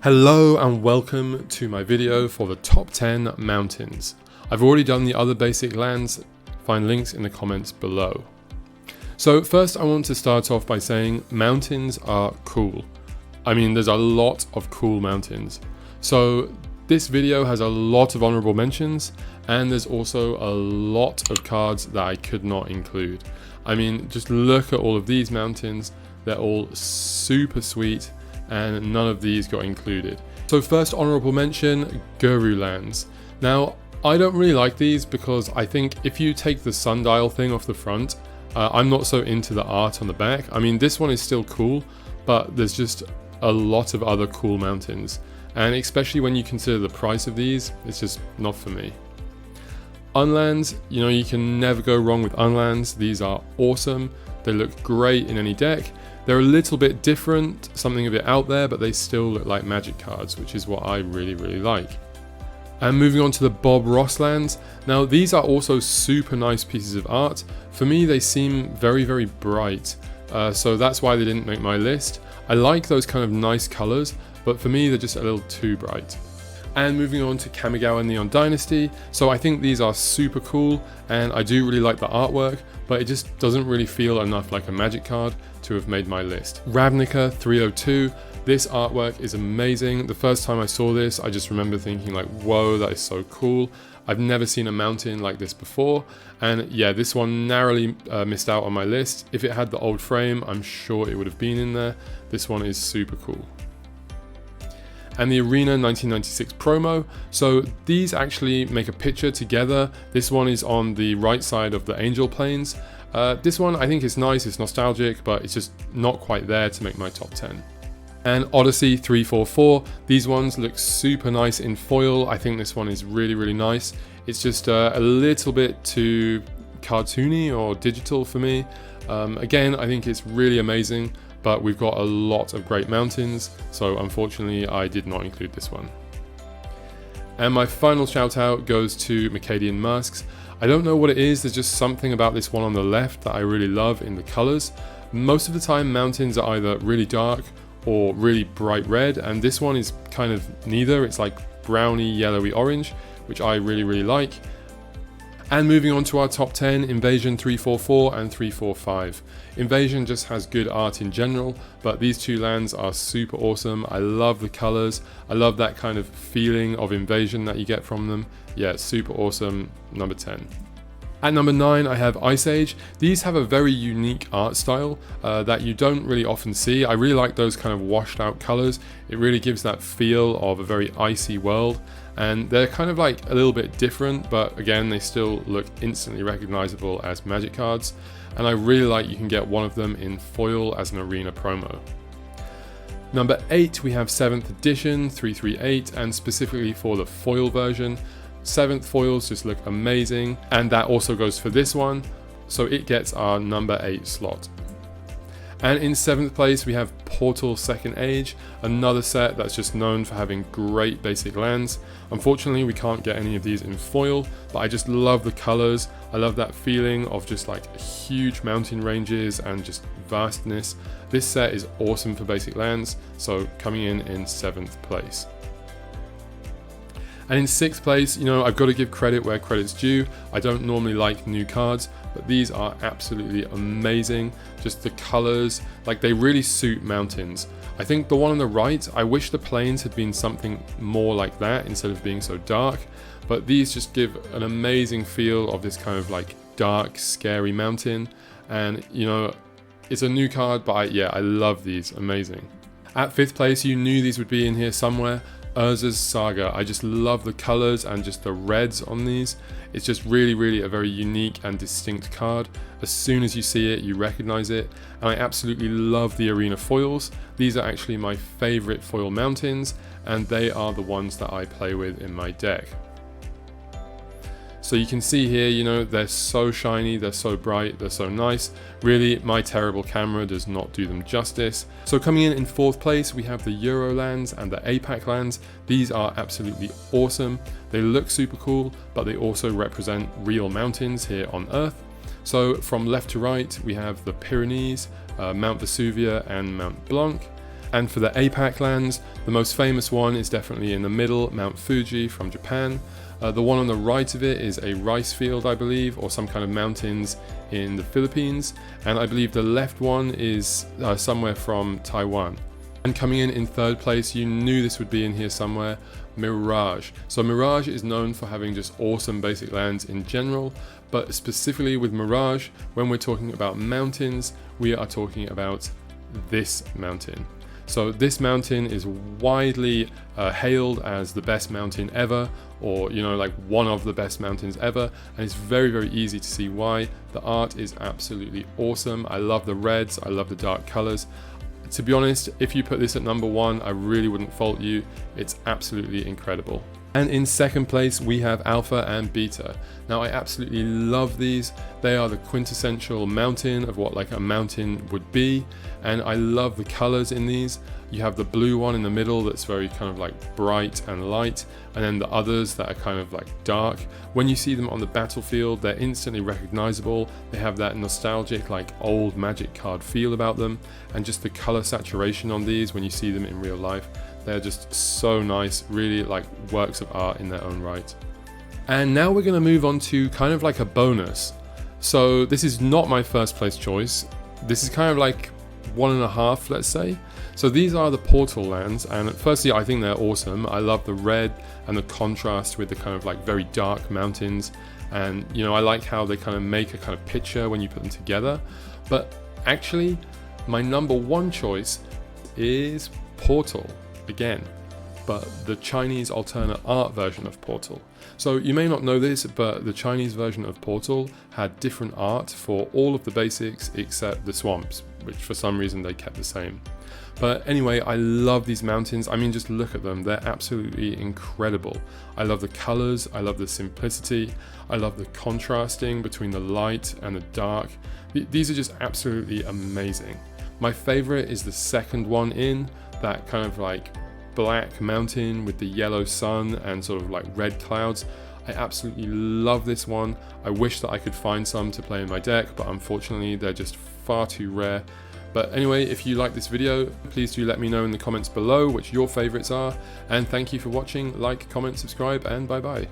Hello and welcome to my video for the top 10 mountains. I've already done the other basic lands, find links in the comments below. So first I want to start off by saying mountains are cool. I mean, there's a lot of cool mountains. So this video has a lot of honorable mentions, and there's also a lot of cards that I could not include. I mean, just look at all of these mountains. They're all super sweet, and none of these got included. So first honorable mention, Guru lands. Now, I don't really like these because I think if you take the sundial thing off the front, I'm not so into the art on the back. I mean, this one is still cool, but there's just a lot of other cool mountains. And especially when you consider the price of these, it's just not for me. UNLANDS, you know, you can never go wrong with UNLANDS. These are awesome. They look great in any deck. They're a little bit different, something a bit out there, but they still look like Magic cards, which is what I really like. And moving on to the Bob Ross lands. Now these are also super nice pieces of art. For me, they seem very bright, so that's why they didn't make my list. I like those kind of nice colors, but for me they're just a little too bright. And moving on to KAMIGAWA Neon Dynasty. So I think these are super cool, and I do really like the artwork, but it just doesn't really feel enough like a Magic card to have made my list. RAVNICA 302. This artwork is amazing. The first time I saw this, I just remember thinking like, whoa, that is so cool. I've never seen a mountain like this before. And yeah, this one narrowly missed out on my list. If it had the old frame, I'm sure it would have been in there. This one is super cool. And the Arena 1996 promo. So these actually make a picture together. This one is on the right side of the Angel Planes. This one I think is nice, it's nostalgic, but it's just not quite there to make my top 10. And Odyssey 344, these ones look super nice in foil. I think this one is really nice. It's just a little bit too cartoony or digital for me. Again, I think it's really amazing, but we've got a lot of great mountains, so unfortunately I did not include this one. And my final shout out goes to Mercadian Masks. I don't know what it is, there's just something about this one on the left that I really love in the colors. Most of the time mountains are either really dark or really bright red, and this one is kind of neither. It's like browny, yellowy orange, which I really like. And moving on to our top 10, Invasion 344 and 345. Invasion just has good art in general, but these two lands are super awesome. I love the colors. I love that kind of feeling of invasion that you get from them. Yeah, super awesome. Number 10. At number 9, I have Ice Age. These have a very unique art style that you don't really often see. I really like those kind of washed out colors. It really gives that feel of a very icy world. And they're kind of like a little bit different, but again, they still look instantly recognizable as Magic cards. And I really like you can get one of them in foil as an Arena promo. Number 8, we have 7th edition 338, and specifically for the foil version. 7th foils just look amazing, and that also goes for this one, so it gets our number 8 slot. And in 7th place we have Portal Second Age, another set that's just known for having great basic lands. Unfortunately we can't get any of these in foil, but I just love the colors. I love that feeling of just like huge mountain ranges and just vastness. This set is awesome for basic lands, so coming in 7th place. And in 6th place, you know, I've got to give credit where credit's due. I don't normally like new cards, but these are absolutely amazing. Just the colors, like they really suit mountains. I think the one on the right, I wish the plains had been something more like that instead of being so dark, but these just give an amazing feel of this kind of like dark, scary mountain. And you know, it's a new card, but I love these, amazing. At 5th place, you knew these would be in here somewhere. URZA'S Saga. I just love the colors and just the reds on these. It's just really a very unique and distinct card. As soon as you see it, you recognize it. And I absolutely love the Arena foils. These are actually my favorite foil mountains, and they are the ones that I play with in my deck. So you can see here, you know, they're so shiny, they're so bright, they're so nice. Really, my terrible camera does not do them justice. So coming in 4th place, we have the URZA'S and the APAC lands. These are absolutely awesome. They look super cool, but they also represent real mountains here on Earth. So from left to right, we have the Pyrenees, Mount Vesuvius and Mount Blanc. And for the APAC lands, the most famous one is definitely in the middle, Mount Fuji from Japan. The one on the right of it is a rice field, I believe, or some kind of mountains in the Philippines. And I believe the left one is somewhere from Taiwan. And coming in third place, you knew this would be in here somewhere, Mirage. So Mirage is known for having just awesome basic lands in general, but specifically with Mirage, when we're talking about mountains, we are talking about this mountain. So this mountain is widely hailed as the best mountain ever, or like one of the best mountains ever, and it's very, very easy to see why. The art is absolutely awesome. I love the reds, I love the dark colors. To be honest, if you put this at number 1, I really wouldn't fault you. It's absolutely incredible. And in second place, we have Alpha and Beta. Now, I absolutely love these. They are the quintessential mountain of what like a mountain would be. And I love the colors in these. You have the blue one in the middle that's very kind of like bright and light, and then the others that are kind of like dark. When you see them on the battlefield, they're instantly recognizable. They have that nostalgic like old Magic card feel about them, and just the color saturation on these when you see them in real life, they're just so nice, really like works of art in their own right. And now we're going to move on to kind of like a bonus. So this is not my first place choice. This is kind of like 1.5, let's say. So these are the portal lands, and firstly I think they're awesome. I love the red and the contrast with the kind of like very dark mountains, and I like how they kind of make a kind of picture when you put them together. But actually my number 1 choice is Portal again, but the Chinese alternate art version of Portal. So you may not know this, but the Chinese version of Portal had different art for all of the basics except the swamps, which for some reason they kept the same. But anyway, I love these mountains. I mean, just look at them. They're absolutely incredible. I love the colors. I love the simplicity. I love the contrasting between the light and the dark. These are just absolutely amazing. My favorite is the second one in, that kind of like black mountain with the yellow sun and sort of like red clouds. I absolutely love this one. I wish that I could find some to play in my deck, but unfortunately they're just far too rare. But anyway, if you like this video, please do let me know in the comments below which your favorites are, and thank you for watching. Like, comment, subscribe, and bye bye.